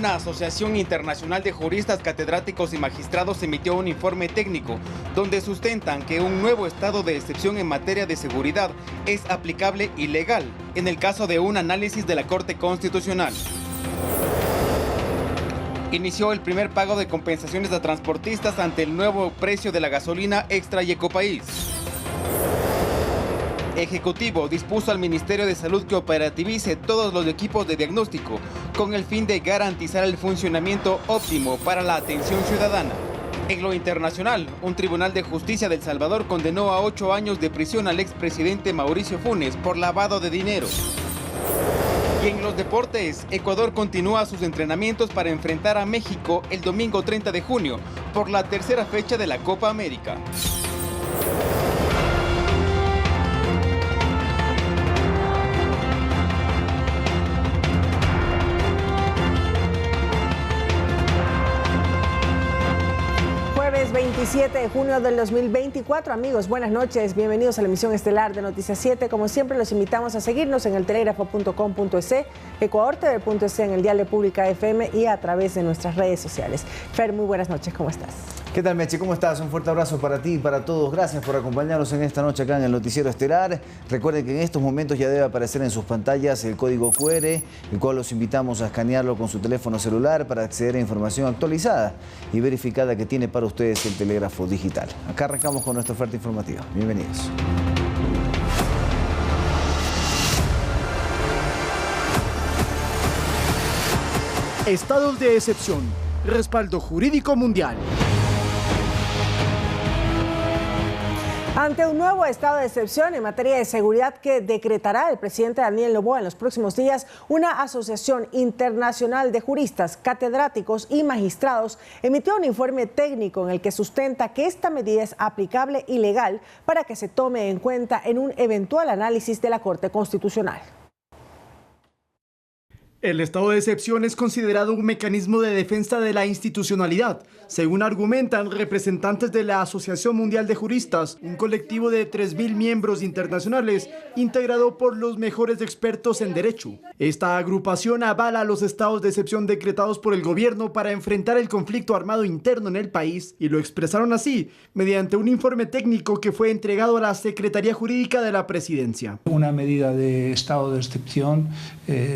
Una asociación internacional de juristas, catedráticos y magistrados emitió un informe técnico donde sustentan que un nuevo estado de excepción en materia de seguridad es aplicable y legal en el caso de un análisis de la Corte Constitucional. Inició el primer pago de compensaciones a transportistas ante el nuevo precio de la gasolina extra y Ecopaís. Ejecutivo dispuso al Ministerio de Salud que operativice todos los equipos de diagnóstico con el fin de garantizar el funcionamiento óptimo para la atención ciudadana. En lo internacional, un tribunal de justicia de El Salvador condenó a 8 años de prisión al expresidente Mauricio Funes por lavado de dinero. Y en los deportes, Ecuador continúa sus entrenamientos para enfrentar a México el domingo 30 de junio por la tercera fecha de la Copa América. Jueves 27 de junio del 2024. Amigos, buenas noches. Bienvenidos a la emisión estelar de Noticias 7. Como siempre, los invitamos a seguirnos en el telégrafo.com.es, ecuadortv.es, en el dial de Pública FM y a través de nuestras redes sociales. Fer, muy buenas noches. ¿Cómo estás? ¿Qué tal, Meche? ¿Cómo estás? Un fuerte abrazo para ti y para todos. Gracias por acompañarnos en esta noche acá en el Noticiero Estelar. Recuerden que en estos momentos ya debe aparecer en sus pantallas el código QR, el cual los invitamos a escanearlo con su teléfono celular para acceder a información actualizada y verificada que tiene para ustedes el telégrafo digital. Acá arrancamos con nuestra oferta informativa. Bienvenidos. Estados de excepción. Respaldo jurídico mundial. Ante un nuevo estado de excepción en materia de seguridad que decretará el presidente Daniel Noboa en los próximos días, una asociación internacional de juristas, catedráticos y magistrados emitió un informe técnico en el que sustenta que esta medida es aplicable y legal para que se tome en cuenta en un eventual análisis de la Corte Constitucional. El estado de excepción es considerado un mecanismo de defensa de la institucionalidad, según argumentan representantes de la Asociación Mundial de Juristas, un colectivo de 3.000 miembros internacionales integrado por los mejores expertos en derecho. Esta agrupación avala los estados de excepción decretados por el gobierno para enfrentar el conflicto armado interno en el país y lo expresaron así mediante un informe técnico que fue entregado a la Secretaría Jurídica de la Presidencia. Una medida de estado de excepción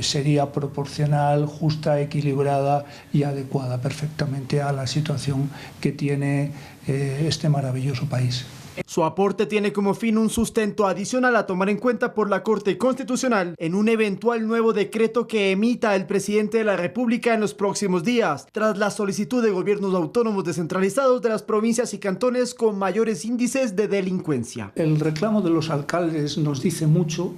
sería proporcional, justa, equilibrada y adecuada perfectamente a la situación que tiene este maravilloso país. Su aporte tiene como fin un sustento adicional a tomar en cuenta por la Corte Constitucional en un eventual nuevo decreto que emita el presidente de la República en los próximos días, tras la solicitud de gobiernos autónomos descentralizados de las provincias y cantones con mayores índices de delincuencia. El reclamo de los alcaldes nos dice mucho,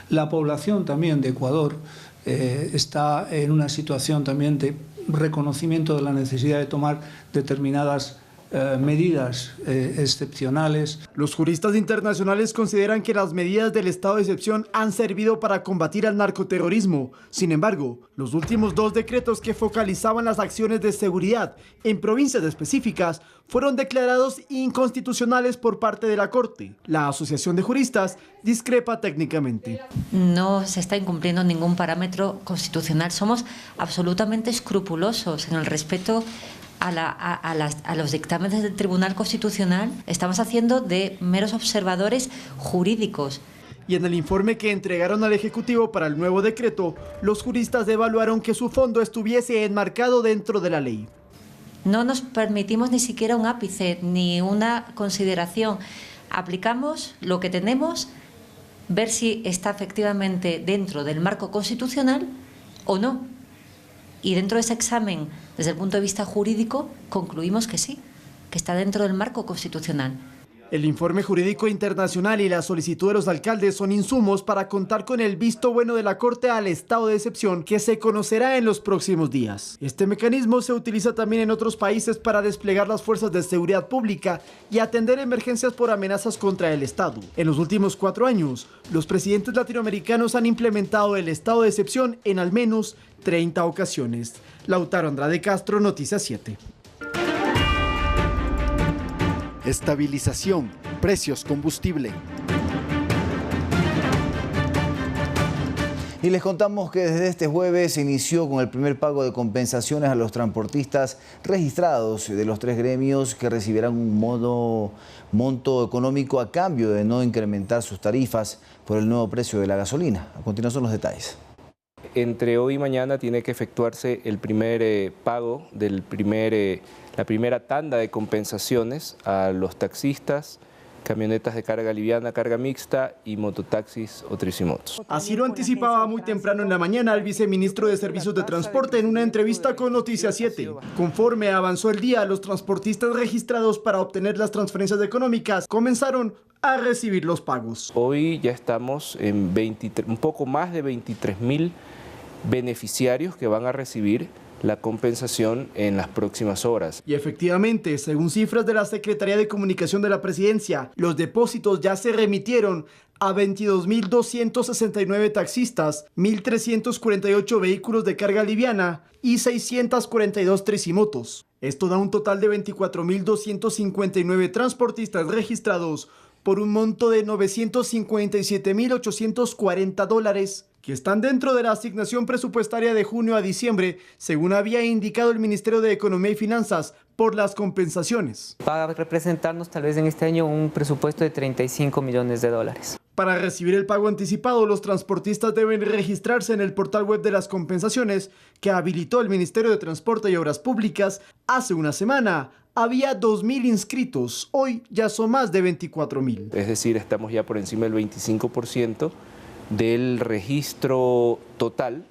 la población también de Ecuador está en una situación también de reconocimiento de la necesidad de tomar determinadas medidas excepcionales. Los juristas internacionales consideran que las medidas del estado de excepción han servido para combatir al narcoterrorismo. Sin embargo, los últimos 2 decretos que focalizaban las acciones de seguridad en provincias específicas fueron declarados inconstitucionales por parte de la Corte. La Asociación de Juristas discrepa técnicamente. No se está incumpliendo ningún parámetro constitucional. Somos absolutamente escrupulosos en el respeto a los dictámenes del Tribunal Constitucional. Estamos haciendo de meros observadores jurídicos. Y en el informe que entregaron al Ejecutivo para el nuevo decreto, los juristas evaluaron que su fondo estuviese enmarcado dentro de la ley. No nos permitimos ni siquiera un ápice, ni una consideración. Aplicamos lo que tenemos, ver si está efectivamente dentro del marco constitucional o no. Y dentro de ese examen, desde el punto de vista jurídico, concluimos que sí, que está dentro del marco constitucional. El informe jurídico internacional y la solicitud de los alcaldes son insumos para contar con el visto bueno de la Corte al estado de excepción que se conocerá en los próximos días. Este mecanismo se utiliza también en otros países para desplegar las fuerzas de seguridad pública y atender emergencias por amenazas contra el Estado. En los últimos 4 años, los presidentes latinoamericanos han implementado el estado de excepción en al menos 30 ocasiones. Lautaro Andrade Castro, Noticias 7. Estabilización, precios combustible. Y les contamos que desde este jueves se inició con el primer pago de compensaciones a los transportistas registrados de los 3 gremios que recibirán un monto económico a cambio de no incrementar sus tarifas por el nuevo precio de la gasolina. A continuación los detalles. Entre hoy y mañana tiene que efectuarse el primer pago de la primera tanda de compensaciones a los taxistas, camionetas de carga liviana, carga mixta y mototaxis o tricimotos. Así lo anticipaba muy temprano en la mañana el viceministro de Servicios de Transporte en una entrevista con Noticias 7. Conforme avanzó el día, los transportistas registrados para obtener las transferencias económicas comenzaron a recibir los pagos. Hoy ya estamos en un poco más de 23.000 beneficiarios que van a recibir la compensación en las próximas horas. Y efectivamente, según cifras de la Secretaría de Comunicación de la Presidencia, los depósitos ya se remitieron a 22.269 taxistas, 1.348 vehículos de carga liviana y 642 tricimotos. Esto da un total de 24.259 transportistas registrados por un monto de $957.840, que están dentro de la asignación presupuestaria de junio a diciembre, según había indicado el Ministerio de Economía y Finanzas, por las compensaciones. Va a representarnos tal vez en este año un presupuesto de $35 millones. Para recibir el pago anticipado, los transportistas deben registrarse en el portal web de las compensaciones que habilitó el Ministerio de Transporte y Obras Públicas hace una semana. Había 2.000 inscritos, hoy ya son más de 24.000. Es decir, estamos ya por encima del 25% del registro total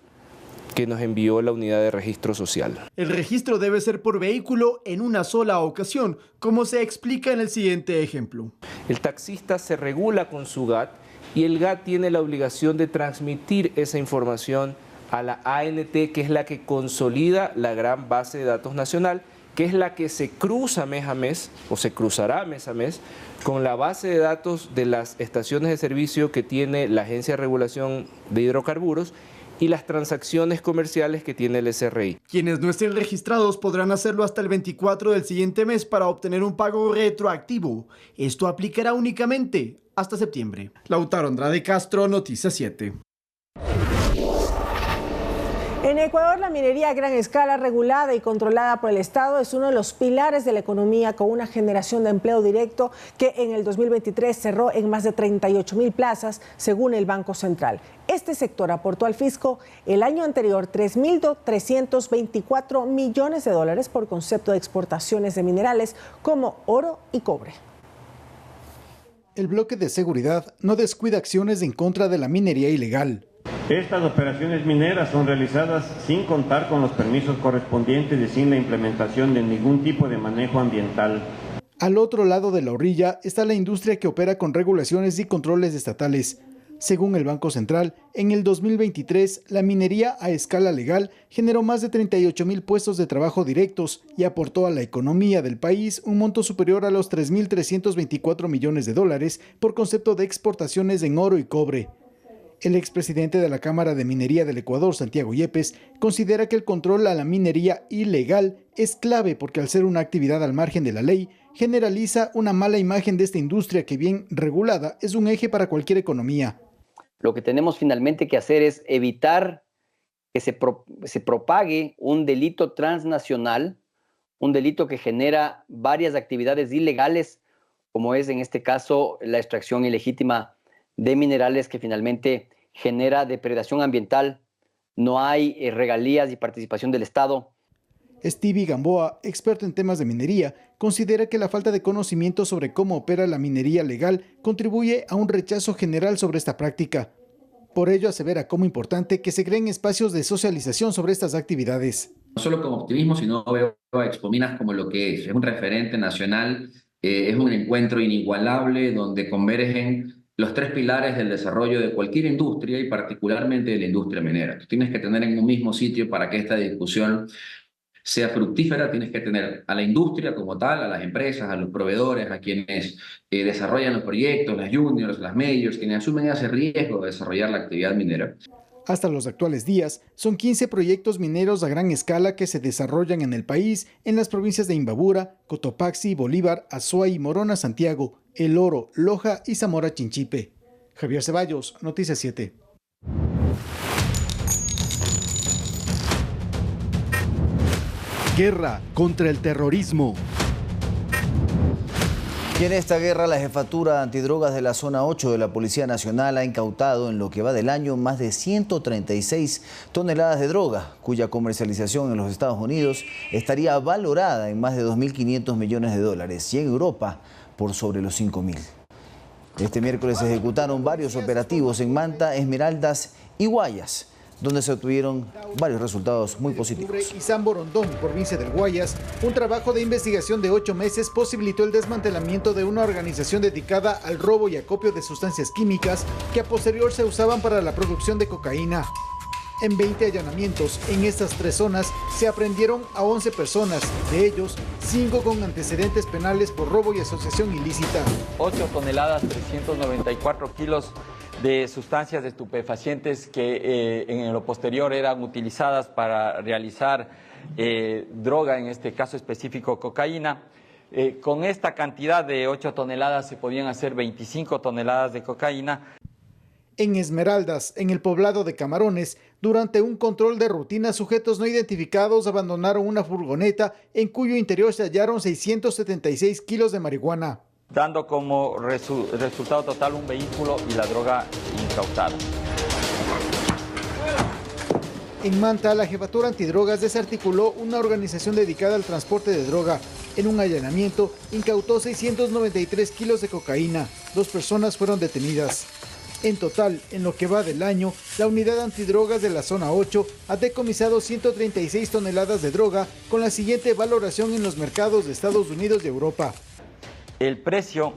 que nos envió la unidad de registro social. El registro debe ser por vehículo en una sola ocasión, como se explica en el siguiente ejemplo. El taxista se regula con su GAT y el GAT tiene la obligación de transmitir esa información a la ANT, que es la que consolida la gran base de datos nacional, que es la que se cruza mes a mes, o se cruzará mes a mes, con la base de datos de las estaciones de servicio que tiene la Agencia de Regulación de Hidrocarburos y las transacciones comerciales que tiene el SRI. Quienes no estén registrados podrán hacerlo hasta el 24 del siguiente mes para obtener un pago retroactivo. Esto aplicará únicamente hasta septiembre. Lautaro Andrade Castro, Noticias 7. En Ecuador, la minería a gran escala, regulada y controlada por el Estado, es uno de los pilares de la economía, con una generación de empleo directo que en el 2023 cerró en más de 38.000 plazas, según el Banco Central. Este sector aportó al fisco el año anterior $3.324 millones por concepto de exportaciones de minerales como oro y cobre. El bloque de seguridad no descuida acciones en contra de la minería ilegal. Estas operaciones mineras son realizadas sin contar con los permisos correspondientes y sin la implementación de ningún tipo de manejo ambiental. Al otro lado de la orilla está la industria que opera con regulaciones y controles estatales. Según el Banco Central, en el 2023, la minería a escala legal generó más de 38.000 puestos de trabajo directos y aportó a la economía del país un monto superior a los $3.324 millones por concepto de exportaciones en oro y cobre. El expresidente de la Cámara de Minería del Ecuador, Santiago Yepes, considera que el control a la minería ilegal es clave porque, al ser una actividad al margen de la ley, generaliza una mala imagen de esta industria que, bien regulada, es un eje para cualquier economía. Lo que tenemos finalmente que hacer es evitar que se propague un delito transnacional, un delito que genera varias actividades ilegales, como es en este caso la extracción ilegítima de minerales, que finalmente genera depredación ambiental. No hay regalías y participación del Estado. Stevie Gamboa, experto en temas de minería, considera que la falta de conocimiento sobre cómo opera la minería legal contribuye a un rechazo general sobre esta práctica. Por ello, asevera como importante que se creen espacios de socialización sobre estas actividades. No solo como optimismo, sino veo a Expominas como lo que es un referente nacional, es un encuentro inigualable donde convergen los 3 pilares del desarrollo de cualquier industria y particularmente de la industria minera. Tú tienes que tener en un mismo sitio para que esta discusión sea fructífera, tienes que tener a la industria como tal, a las empresas, a los proveedores, a quienes desarrollan los proyectos, las juniors, las majors, quienes asumen ese riesgo de desarrollar la actividad minera. Hasta los actuales días, son 15 proyectos mineros a gran escala que se desarrollan en el país, en las provincias de Imbabura, Cotopaxi, Bolívar, Azuay, Morona, Santiago, El Oro, Loja y Zamora Chinchipe. Javier Ceballos, Noticias 7. Guerra contra el terrorismo. Y en esta guerra, la Jefatura Antidrogas de la Zona 8 de la Policía Nacional ha incautado en lo que va del año más de 136 toneladas de droga, cuya comercialización en los Estados Unidos estaría valorada en más de 2.500 millones de dólares y en Europa por sobre los 5.000. Este miércoles se ejecutaron varios operativos en Manta, Esmeraldas y Guayas, donde se obtuvieron varios resultados muy positivos. Y San Borondón, provincia del Guayas, un trabajo de investigación de 8 meses posibilitó el desmantelamiento de una organización dedicada al robo y acopio de sustancias químicas que a posterior se usaban para la producción de cocaína. En 20 allanamientos en estas 3 zonas se aprendieron a 11 personas, de ellos 5 con antecedentes penales por robo y asociación ilícita. 8 toneladas, 394 kilos de sustancias estupefacientes que en lo posterior eran utilizadas para realizar droga, en este caso específico cocaína. Con esta cantidad de 8 toneladas se podían hacer 25 toneladas de cocaína. En Esmeraldas, en el poblado de Camarones, durante un control de rutina, sujetos no identificados abandonaron una furgoneta en cuyo interior se hallaron 676 kilos de marihuana, dando como resultado total un vehículo y la droga incautada. En Manta, la Jefatura Antidrogas desarticuló una organización dedicada al transporte de droga. En un allanamiento, incautó 693 kilos de cocaína. 2 personas fueron detenidas. En total, en lo que va del año, la Unidad Antidrogas de la Zona 8 ha decomisado 136 toneladas de droga con la siguiente valoración en los mercados de Estados Unidos y Europa. El precio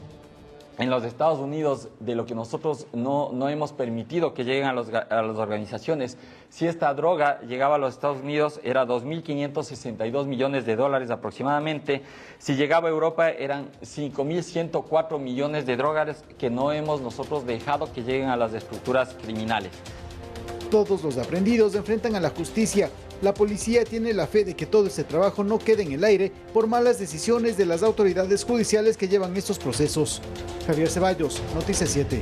en los Estados Unidos de lo que nosotros no hemos permitido que lleguen a las organizaciones, si esta droga llegaba a los Estados Unidos era 2.562 millones de dólares aproximadamente. Si llegaba a Europa eran 5.104 millones de dólares que no hemos nosotros dejado que lleguen a las estructuras criminales. Todos los aprendidos enfrentan a la justicia. La policía tiene la fe de que todo este trabajo no quede en el aire por malas decisiones de las autoridades judiciales que llevan estos procesos. Javier Ceballos, Noticias 7.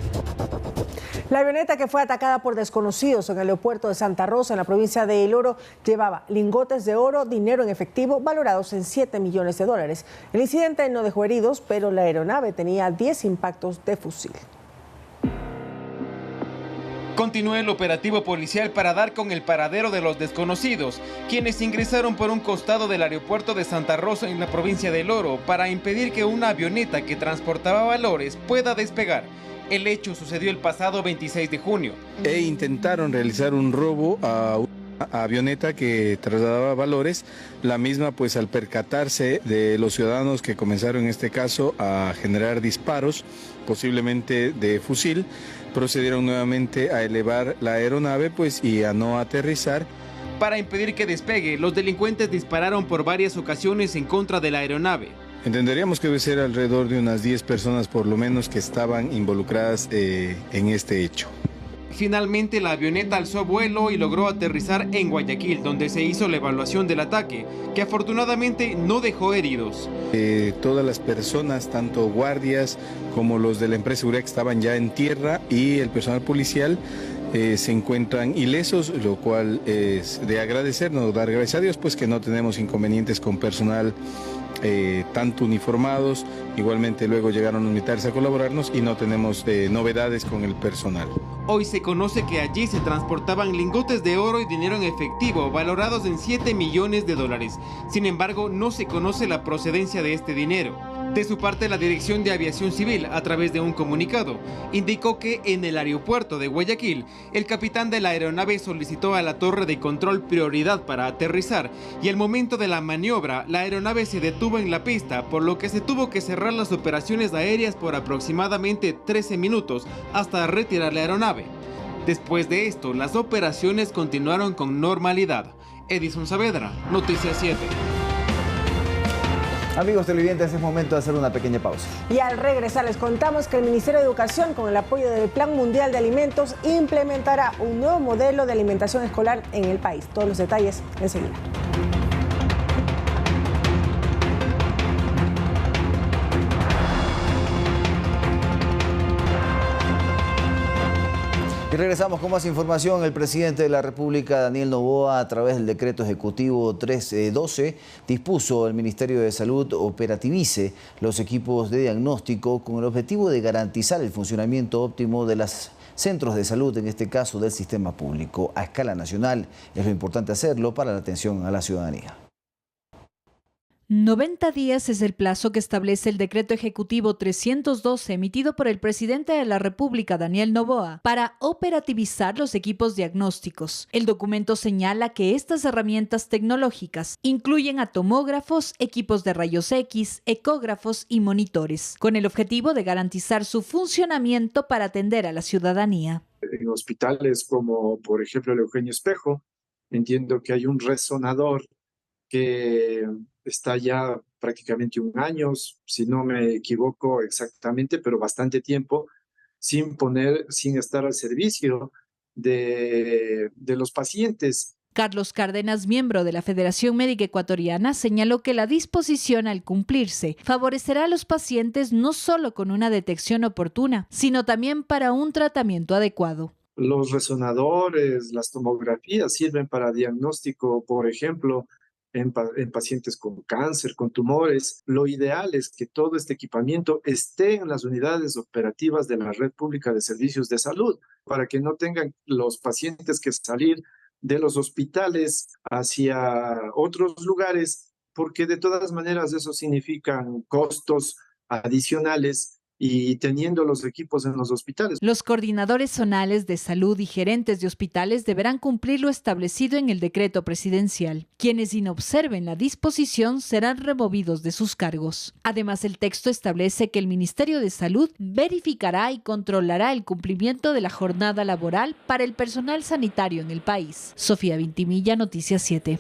La avioneta que fue atacada por desconocidos en el aeropuerto de Santa Rosa, en la provincia de El Oro, llevaba lingotes de oro, dinero en efectivo, valorados en 7 millones de dólares. El incidente no dejó heridos, pero la aeronave tenía 10 impactos de fusil. Continúa el operativo policial para dar con el paradero de los desconocidos, quienes ingresaron por un costado del aeropuerto de Santa Rosa en la provincia de El Oro para impedir que una avioneta que transportaba valores pueda despegar. El hecho sucedió el pasado 26 de junio. Intentaron realizar un robo a una avioneta que trasladaba valores. La misma, pues al percatarse de los ciudadanos que comenzaron en este caso a generar disparos, posiblemente de fusil, procedieron nuevamente a elevar la aeronave y a no aterrizar. Para impedir que despegue, los delincuentes dispararon por varias ocasiones en contra de la aeronave. Entenderíamos que debe ser alrededor de unas 10 personas por lo menos que estaban involucradas en este hecho. Finalmente la avioneta alzó vuelo y logró aterrizar en Guayaquil, donde se hizo la evaluación del ataque, que afortunadamente no dejó heridos. Todas las personas, tanto guardias como los de la empresa seguridad que estaban ya en tierra y el personal policial se encuentran ilesos, lo cual es de agradecernos, dar gracias a Dios, pues que no tenemos inconvenientes con personal tanto uniformados. Igualmente luego llegaron los militares a colaborarnos y no tenemos novedades con el personal. Hoy se conoce que allí se transportaban lingotes de oro y dinero en efectivo valorados en 7 millones de dólares. Sin embargo, no se conoce la procedencia de este dinero. De su parte, la Dirección de Aviación Civil, a través de un comunicado, indicó que en el aeropuerto de Guayaquil, el capitán de la aeronave solicitó a la torre de control prioridad para aterrizar y al momento de la maniobra, la aeronave se detuvo en la pista, por lo que se tuvo que cerrar las operaciones aéreas por aproximadamente 13 minutos hasta retirar la aeronave. Después de esto, las operaciones continuaron con normalidad. Edison Saavedra, Noticias 7. Amigos televidentes, es momento de hacer una pequeña pausa. Y al regresar les contamos que el Ministerio de Educación, con el apoyo del Plan Mundial de Alimentos, implementará un nuevo modelo de alimentación escolar en el país. Todos los detalles enseguida. Regresamos con más información. El presidente de la República, Daniel Noboa, a través del decreto ejecutivo 312, dispuso el Ministerio de Salud operativice los equipos de diagnóstico con el objetivo de garantizar el funcionamiento óptimo de los centros de salud, en este caso del sistema público, a escala nacional. Es lo importante hacerlo para la atención a la ciudadanía. 90 días es el plazo que establece el decreto ejecutivo 312 emitido por el presidente de la República, Daniel Noboa, para operativizar los equipos diagnósticos. El documento señala que estas herramientas tecnológicas incluyen a tomógrafos, equipos de rayos X, ecógrafos y monitores, con el objetivo de garantizar su funcionamiento para atender a la ciudadanía. En hospitales como, por ejemplo, el Eugenio Espejo, entiendo que hay un resonador que está ya prácticamente 1 año, si no me equivoco exactamente, pero bastante tiempo, sin estar al servicio de los pacientes. Carlos Cárdenas, miembro de la Federación Médica Ecuatoriana, señaló que la disposición, al cumplirse, favorecerá a los pacientes no solo con una detección oportuna, sino también para un tratamiento adecuado. Los resonadores, las tomografías sirven para diagnóstico, por ejemplo, en pacientes con cáncer, con tumores. Lo ideal es que todo este equipamiento esté en las unidades operativas de la Red Pública de Servicios de Salud, para que no tengan los pacientes que salir de los hospitales hacia otros lugares, porque de todas maneras eso significa costos adicionales y teniendo los equipos en los hospitales. Los coordinadores zonales de salud y gerentes de hospitales deberán cumplir lo establecido en el decreto presidencial. Quienes inobserven la disposición serán removidos de sus cargos. Además, el texto establece que el Ministerio de Salud verificará y controlará el cumplimiento de la jornada laboral para el personal sanitario en el país. Sofía Vintimilla, Noticias 7.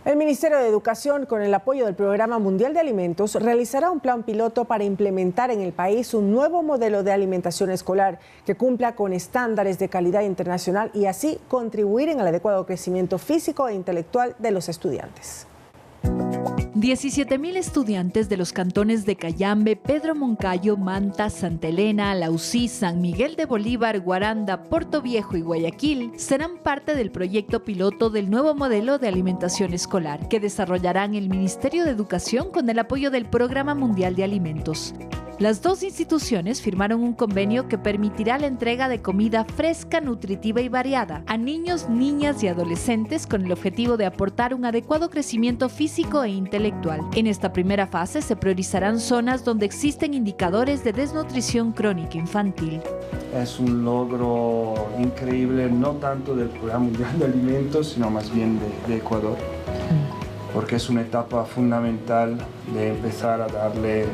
El Ministerio de Educación, con el apoyo del Programa Mundial de Alimentos, realizará un plan piloto para implementar en el país un nuevo modelo de alimentación escolar que cumpla con estándares de calidad internacional y así contribuir en el adecuado crecimiento físico e intelectual de los estudiantes. 17,000 estudiantes de los cantones de Cayambe, Pedro Moncayo, Manta, Santa Elena, Lausí, San Miguel de Bolívar, Guaranda, Puerto Viejo y Guayaquil serán parte del proyecto piloto del nuevo modelo de alimentación escolar que desarrollarán el Ministerio de Educación con el apoyo del Programa Mundial de Alimentos. Las dos instituciones firmaron un convenio que permitirá la entrega de comida fresca, nutritiva y variada a niños, niñas y adolescentes con el objetivo de aportar un adecuado crecimiento físico e intelectual. En esta primera fase se priorizarán zonas donde existen indicadores de desnutrición crónica infantil. Es un logro increíble, no tanto del Programa Mundial de Alimentos, sino más bien de Ecuador, porque es una etapa fundamental de empezar a darle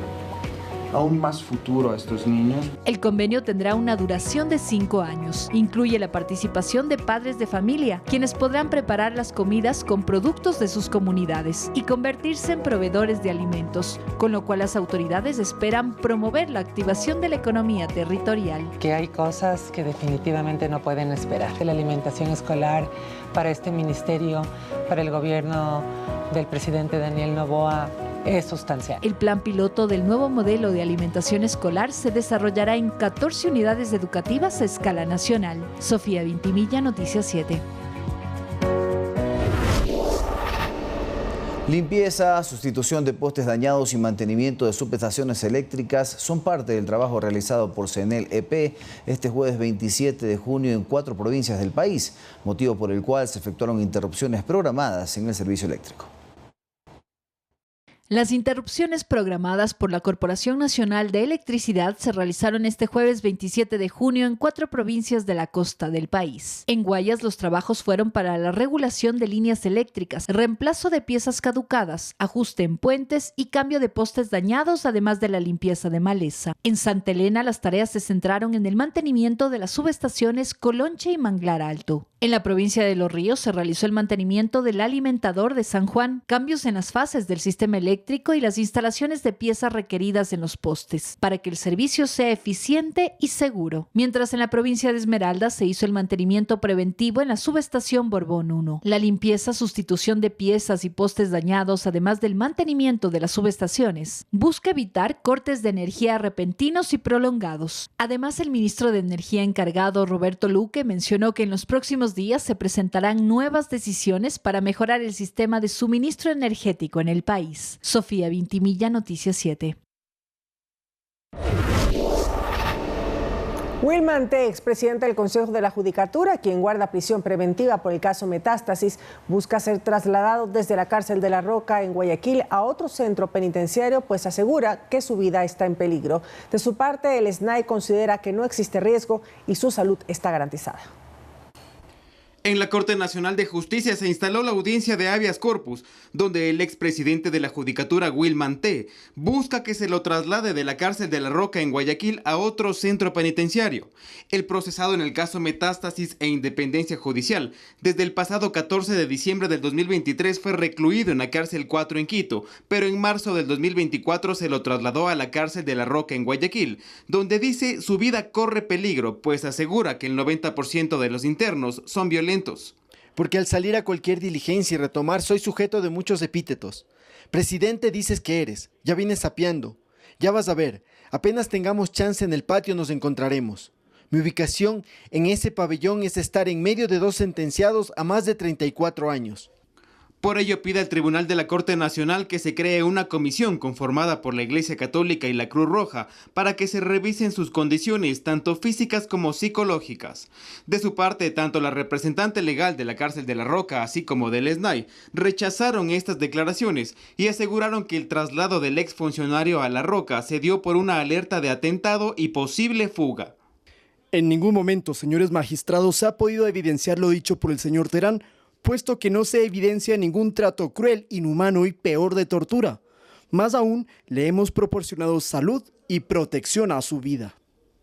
aún más futuro a estos niños. El convenio tendrá una duración de 5 años. Incluye la participación de padres de familia, quienes podrán preparar las comidas con productos de sus comunidades y convertirse en proveedores de alimentos, con lo cual las autoridades esperan promover la activación de la economía territorial. Que hay cosas que definitivamente no pueden esperar. La alimentación escolar para este ministerio, para el gobierno del presidente Daniel Noboa, es sustancial. El plan piloto del nuevo modelo de alimentación escolar se desarrollará en 14 unidades educativas a escala nacional. Sofía Vintimilla, Noticias 7. Limpieza, sustitución de postes dañados y mantenimiento de subestaciones eléctricas son parte del trabajo realizado por CENEL EP este jueves 27 de junio en 4 provincias del país, motivo por el cual se efectuaron interrupciones programadas en el servicio eléctrico. Las interrupciones programadas por la Corporación Nacional de Electricidad se realizaron este jueves 27 de junio en 4 provincias de la costa del país. En Guayas, los trabajos fueron para la regulación de líneas eléctricas, reemplazo de piezas caducadas, ajuste en puentes y cambio de postes dañados, además de la limpieza de maleza. En Santa Elena, las tareas se centraron en el mantenimiento de las subestaciones Colonche y Manglar Alto. En la provincia de Los Ríos se realizó el mantenimiento del alimentador de San Juan, cambios en las fases del sistema eléctrico eléctrico y las instalaciones de piezas requeridas en los postes, para que el servicio sea eficiente y seguro. Mientras en la provincia de Esmeraldas se hizo el mantenimiento preventivo en la subestación Borbón 1. La limpieza, sustitución de piezas y postes dañados, además del mantenimiento de las subestaciones, busca evitar cortes de energía repentinos y prolongados. Además, el ministro de Energía encargado, Roberto Luque, mencionó que en los próximos días se presentarán nuevas decisiones para mejorar el sistema de suministro energético en el país. Sofía Vintimilla, Noticias 7. Wilman T., expresidente del Consejo de la Judicatura, quien guarda prisión preventiva por el caso Metástasis, busca ser trasladado desde la cárcel de La Roca en Guayaquil a otro centro penitenciario, pues asegura que su vida está en peligro. De su parte, el SNAI considera que no existe riesgo y su salud está garantizada. En la Corte Nacional de Justicia se instaló la audiencia de habeas corpus, donde el expresidente de la Judicatura, Wilman T., busca que se lo traslade de la cárcel de La Roca en Guayaquil a otro centro penitenciario. El procesado en el caso Metástasis e Independencia Judicial, desde el pasado 14 de diciembre del 2023 fue recluido en la cárcel 4 en Quito, pero en marzo del 2024 se lo trasladó a la cárcel de La Roca en Guayaquil, donde dice su vida corre peligro, pues asegura que el 90% de los internos son violentos. Porque al salir a cualquier diligencia y retomar soy sujeto de muchos epítetos. Presidente dices que eres, ya vienes sapeando. Ya vas a ver, apenas tengamos chance en el patio nos encontraremos. Mi ubicación en ese pabellón es estar en medio de dos sentenciados a más de 34 años. Por ello pide al Tribunal de la Corte Nacional que se cree una comisión conformada por la Iglesia Católica y la Cruz Roja para que se revisen sus condiciones, tanto físicas como psicológicas. De su parte, tanto la representante legal de la cárcel de La Roca, así como del SNAI, rechazaron estas declaraciones y aseguraron que el traslado del exfuncionario a La Roca se dio por una alerta de atentado y posible fuga. En ningún momento, señores magistrados, se ha podido evidenciar lo dicho por el señor Terán, puesto que no se evidencia ningún trato cruel, inhumano y peor de tortura. Más aún, le hemos proporcionado salud y protección a su vida.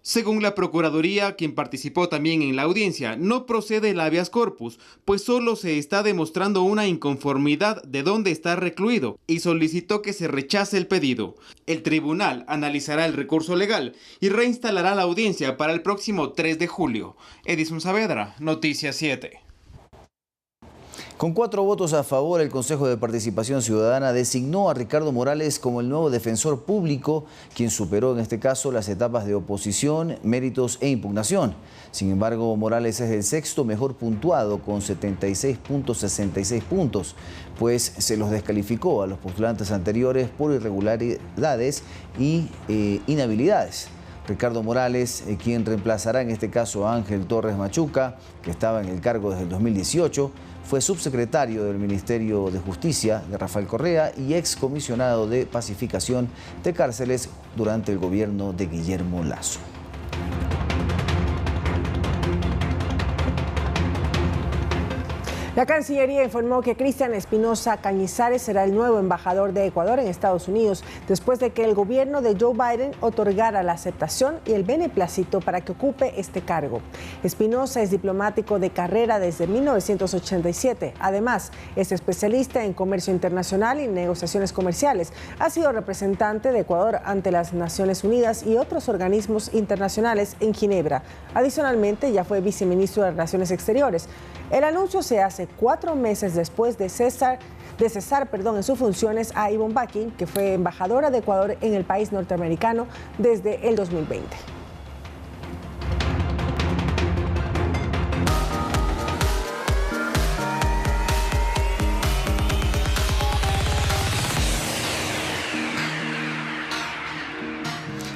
Según la Procuraduría, quien participó también en la audiencia, no procede el habeas corpus, pues solo se está demostrando una inconformidad de dónde está recluido y solicitó que se rechace el pedido. El tribunal analizará el recurso legal y reinstalará la audiencia para el próximo 3 de julio. Edison Saavedra, Noticias 7. Con 4 votos a favor, el Consejo de Participación Ciudadana designó a Ricardo Morales como el nuevo defensor público, quien superó en este caso las etapas de oposición, méritos e impugnación. Sin embargo, Morales es el sexto mejor puntuado con 76.66 puntos, pues se los descalificó a los postulantes anteriores por irregularidades y inhabilidades. Ricardo Morales, quien reemplazará en este caso a Ángel Torres Machuca, que estaba en el cargo desde el 2018, fue subsecretario del Ministerio de Justicia de Rafael Correa y excomisionado de pacificación de cárceles durante el gobierno de Guillermo Lasso. La Cancillería informó que Cristian Espinosa Cañizares será el nuevo embajador de Ecuador en Estados Unidos, después de que el gobierno de Joe Biden otorgara la aceptación y el beneplácito para que ocupe este cargo. Espinosa es diplomático de carrera desde 1987. Además, es especialista en comercio internacional y negociaciones comerciales. Ha sido representante de Ecuador ante las Naciones Unidas y otros organismos internacionales en Ginebra. Adicionalmente, ya fue viceministro de Relaciones Exteriores. El anuncio se hace 4 meses después de cesar en sus funciones a Yvonne Backing, que fue embajadora de Ecuador en el país norteamericano desde el 2020.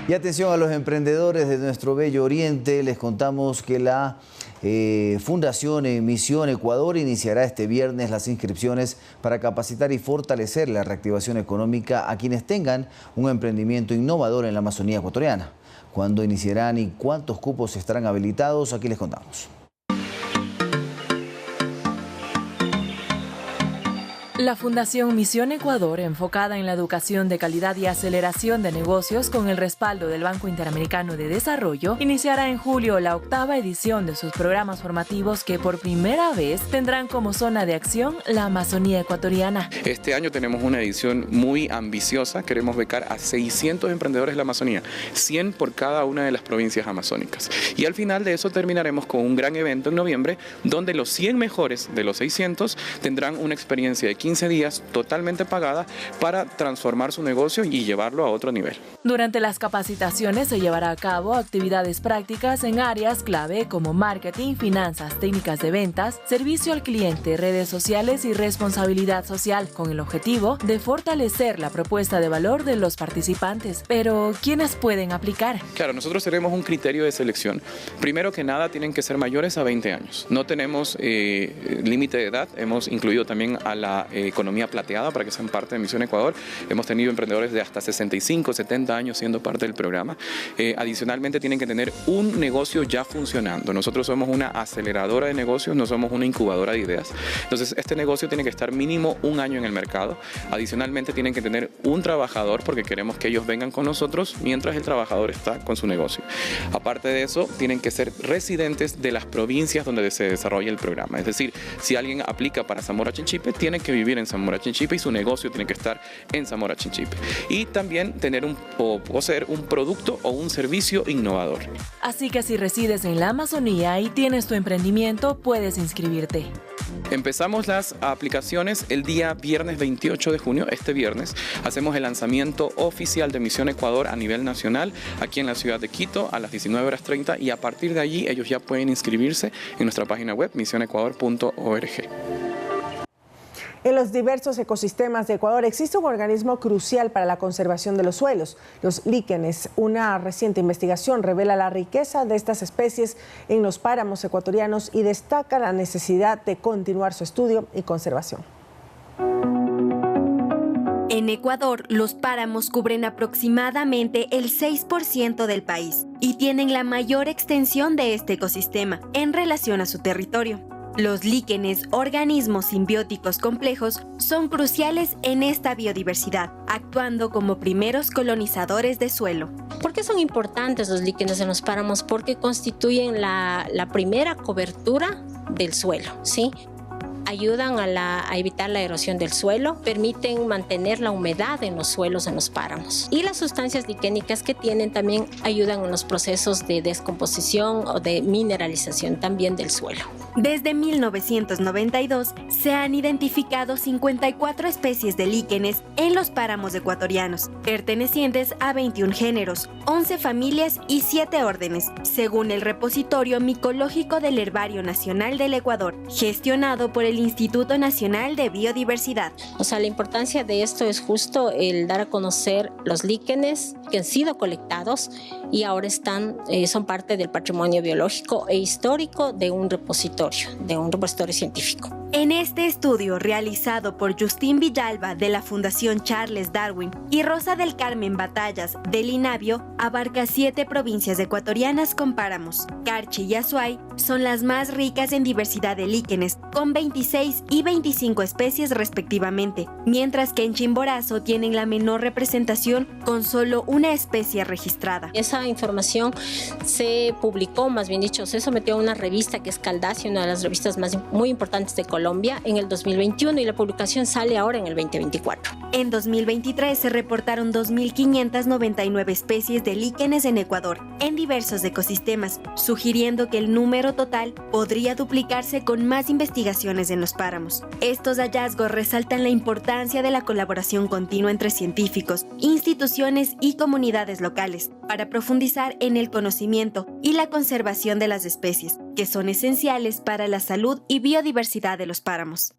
Y atención a los emprendedores de nuestro bello oriente, les contamos que la Fundación Misión Ecuador iniciará este viernes las inscripciones para capacitar y fortalecer la reactivación económica a quienes tengan un emprendimiento innovador en la Amazonía ecuatoriana. ¿Cuándo iniciarán y cuántos cupos estarán habilitados? Aquí les contamos. La Fundación Misión Ecuador, enfocada en la educación de calidad y aceleración de negocios con el respaldo del Banco Interamericano de Desarrollo, iniciará en julio la 8ª edición de sus programas formativos que por primera vez tendrán como zona de acción la Amazonía ecuatoriana. Este año tenemos una edición muy ambiciosa, queremos becar a 600 emprendedores de la Amazonía, 100 por cada una de las provincias amazónicas. Y al final de eso terminaremos con un gran evento en noviembre, donde los 100 mejores de los 600 tendrán una experiencia de 15 días totalmente pagada para transformar su negocio y llevarlo a otro nivel. Durante las capacitaciones se llevará a cabo actividades prácticas en áreas clave como marketing, finanzas, técnicas de ventas, servicio al cliente, redes sociales y responsabilidad social, con el objetivo de fortalecer la propuesta de valor de los participantes. Pero, ¿quiénes pueden aplicar? Claro, nosotros tenemos un criterio de selección. Primero que nada, tienen que ser mayores a 20 años. No tenemos límite de edad. Hemos incluido también a la economía plateada para que sean parte de Misión Ecuador. Hemos tenido emprendedores de hasta 65, 70 años siendo parte del programa. Adicionalmente tienen que tener un negocio ya funcionando. Nosotros somos una aceleradora de negocios, no somos una incubadora de ideas. Entonces este negocio tiene que estar mínimo 1 año en el mercado. Adicionalmente tienen que tener un trabajador porque queremos que ellos vengan con nosotros mientras el trabajador está con su negocio. Aparte de eso, tienen que ser residentes de las provincias donde se desarrolla el programa. Es decir, si alguien aplica para Zamora Chinchipe, tiene que vivir en Zamora Chinchipe y su negocio tiene que estar en Zamora Chinchipe. Y también tener o poseer un producto o un servicio innovador. Así que si resides en la Amazonía y tienes tu emprendimiento, puedes inscribirte. Empezamos las aplicaciones el día viernes 28 de junio, este viernes. Hacemos el lanzamiento oficial de Misión Ecuador a nivel nacional, aquí en la ciudad de Quito, a las 19:30, y a partir de allí ellos ya pueden inscribirse en nuestra página web, misionecuador.org. En los diversos ecosistemas de Ecuador existe un organismo crucial para la conservación de los suelos, los líquenes. Una reciente investigación revela la riqueza de estas especies en los páramos ecuatorianos y destaca la necesidad de continuar su estudio y conservación. En Ecuador, los páramos cubren aproximadamente el 6% del país y tienen la mayor extensión de este ecosistema en relación a su territorio. Los líquenes, organismos simbióticos complejos, son cruciales en esta biodiversidad, actuando como primeros colonizadores de suelo. ¿Por qué son importantes los líquenes en los páramos? Porque constituyen la primera cobertura del suelo, ¿sí? Ayudan a evitar la erosión del suelo, permiten mantener la humedad en los suelos, en los páramos. Y las sustancias liquénicas que tienen también ayudan en los procesos de descomposición o de mineralización también del suelo. Desde 1992 se han identificado 54 especies de líquenes en los páramos ecuatorianos, pertenecientes a 21 géneros, 11 familias y 7 órdenes, según el repositorio micológico del Herbario Nacional del Ecuador, gestionado por el Instituto Nacional de Biodiversidad. O sea, la importancia de esto es justo el dar a conocer los líquenes que han sido colectados y ahora son parte del patrimonio biológico e histórico de un repositorio científico. En este estudio realizado por Justín Villalba de la Fundación Charles Darwin y Rosa del Carmen Batallas del INAVIO, abarca 7 provincias ecuatorianas con páramos. Carchi y Azuay son las más ricas en diversidad de líquenes, con 26 y 25 especies respectivamente, mientras que en Chimborazo tienen la menor representación con solo una especie registrada. Esa información se publicó, más bien dicho, se sometió a una revista que es Caldacia, una de las revistas muy importantes de Colombia, en el 2021, y la publicación sale ahora en el 2024. En 2023 se reportaron 2.599 especies de líquenes en Ecuador, en diversos ecosistemas, sugiriendo que el número total podría duplicarse con más investigaciones en los páramos. Estos hallazgos resaltan la importancia de la colaboración continua entre científicos, instituciones y comunidades locales para profundizar en el conocimiento y la conservación de las especies, que son esenciales para la salud y biodiversidad de los páramos.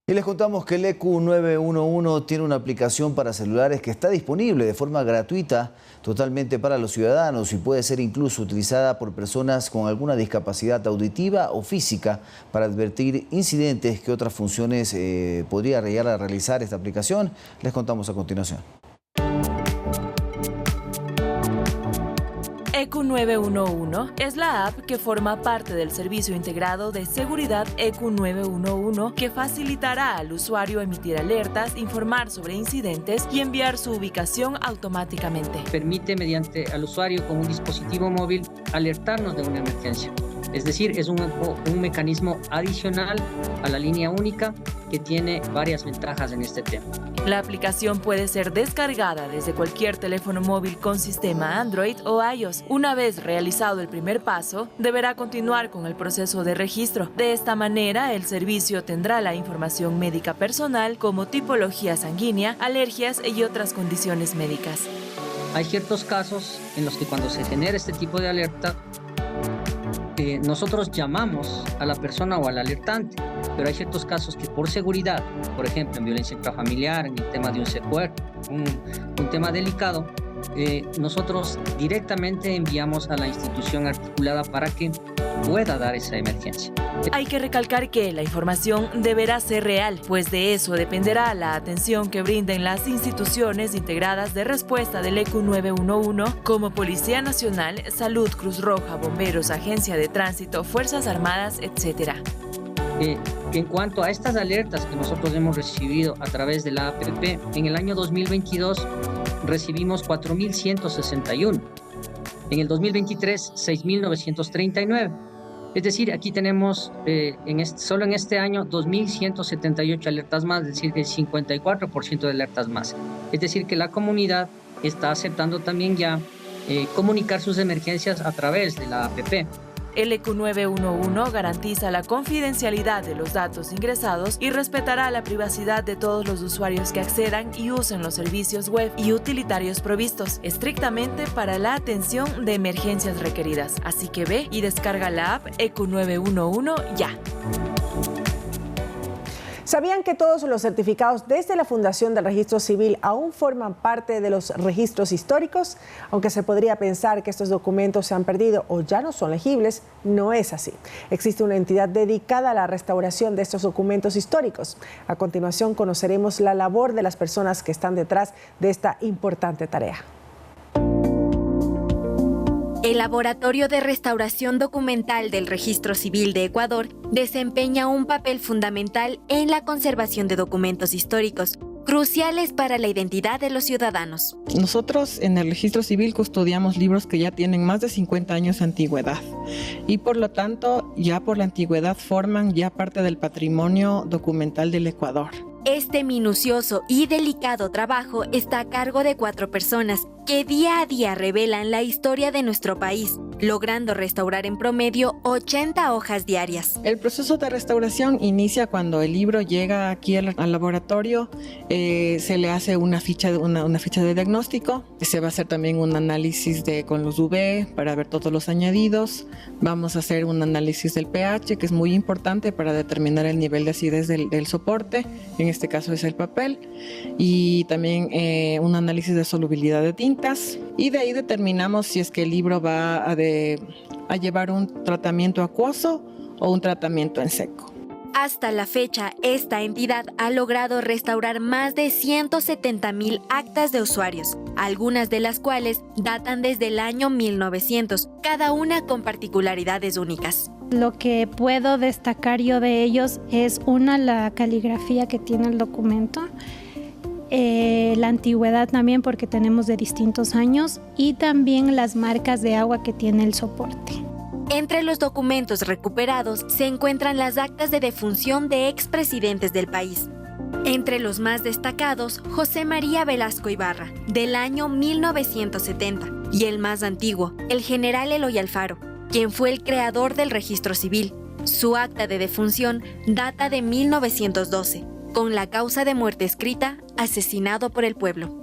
Y les contamos que el EQ911 tiene una aplicación para celulares que está disponible de forma gratuita totalmente para los ciudadanos y puede ser incluso utilizada por personas con alguna discapacidad auditiva o física para advertir incidentes que otras funciones podría llegar a realizar esta aplicación. Les contamos a continuación. ECU 911 es la app que forma parte del servicio integrado de seguridad ECU 911 que facilitará al usuario emitir alertas, informar sobre incidentes y enviar su ubicación automáticamente. Permite mediante al usuario con un dispositivo móvil alertarnos de una emergencia. Es decir, es un mecanismo adicional a la línea única que tiene varias ventajas en este tema. La aplicación puede ser descargada desde cualquier teléfono móvil con sistema Android o iOS. Una vez realizado el primer paso, deberá continuar con el proceso de registro. De esta manera, el servicio tendrá la información médica personal como tipología sanguínea, alergias y otras condiciones médicas. Hay ciertos casos en los que cuando se genera este tipo de alerta, nosotros llamamos a la persona o al alertante, pero hay ciertos casos que por seguridad, por ejemplo en violencia intrafamiliar, en el tema de un secuestro, un tema delicado, nosotros directamente enviamos a la institución articulada para que pueda dar esa emergencia. Hay que recalcar que la información deberá ser real, pues de eso dependerá la atención que brinden las instituciones integradas de respuesta del ECU 911 como Policía Nacional, Salud, Cruz Roja, Bomberos, Agencia de Tránsito, Fuerzas Armadas, etc. En cuanto a estas alertas que nosotros hemos recibido a través de la APP, en el año 2022 recibimos 4.161. En el 2023, 6.939. Es decir, aquí tenemos solo en este año 2.178 alertas más, es decir, el 54% de alertas más. Es decir, que la comunidad está aceptando también ya comunicar sus emergencias a través de la APP. El ECU 911 garantiza la confidencialidad de los datos ingresados y respetará la privacidad de todos los usuarios que accedan y usen los servicios web y utilitarios provistos, estrictamente para la atención de emergencias requeridas. Así que ve y descarga la app ECU 911 ya. ¿Sabían que todos los certificados desde la fundación del Registro Civil aún forman parte de los registros históricos? Aunque se podría pensar que estos documentos se han perdido o ya no son legibles, no es así. Existe una entidad dedicada a la restauración de estos documentos históricos. A continuación conoceremos la labor de las personas que están detrás de esta importante tarea. El Laboratorio de Restauración Documental del Registro Civil de Ecuador desempeña un papel fundamental en la conservación de documentos históricos, cruciales para la identidad de los ciudadanos. Nosotros en el Registro Civil custodiamos libros que ya tienen más de 50 años de antigüedad y por lo tanto ya por la antigüedad forman ya parte del patrimonio documental del Ecuador. Este minucioso y delicado trabajo está a cargo de 4 personas que día a día revelan la historia de nuestro país, logrando restaurar en promedio 80 hojas diarias. El proceso de restauración inicia cuando el libro llega aquí al laboratorio, se le hace una ficha de diagnóstico, se va a hacer también un análisis con luz UV para ver todos los añadidos, vamos a hacer un análisis del pH que es muy importante para determinar el nivel de acidez del soporte, en este caso es el papel, y también un análisis de solubilidad de tintas, y de ahí determinamos si es que el libro va a llevar un tratamiento acuoso o un tratamiento en seco. Hasta la fecha, esta entidad ha logrado restaurar más de 170,000 actas de usuarios, algunas de las cuales datan desde el año 1900, cada una con particularidades únicas. Lo que puedo destacar yo de ellos es la caligrafía que tiene el documento, la antigüedad también porque tenemos de distintos años y también las marcas de agua que tiene el soporte. Entre los documentos recuperados se encuentran las actas de defunción de expresidentes del país. Entre los más destacados, José María Velasco Ibarra, del año 1970, y el más antiguo, el general Eloy Alfaro, quien fue el creador del Registro Civil. Su acta de defunción data de 1912, con la causa de muerte escrita, asesinado por el pueblo.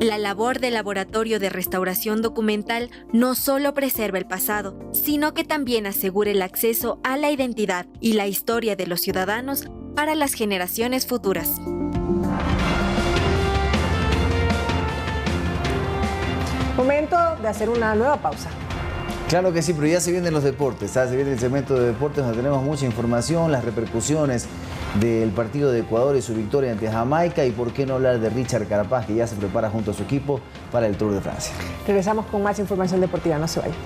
La labor del Laboratorio de Restauración Documental no solo preserva el pasado, sino que también asegura el acceso a la identidad y la historia de los ciudadanos para las generaciones futuras. Momento de hacer una nueva pausa. Claro que sí, pero ya se vienen los deportes, ¿sabes? Se viene el segmento de deportes donde tenemos mucha información, las repercusiones del partido de Ecuador y su victoria ante Jamaica y por qué no hablar de Richard Carapaz, que ya se prepara junto a su equipo para el Tour de Francia. Regresamos con más información deportiva, no se vayan.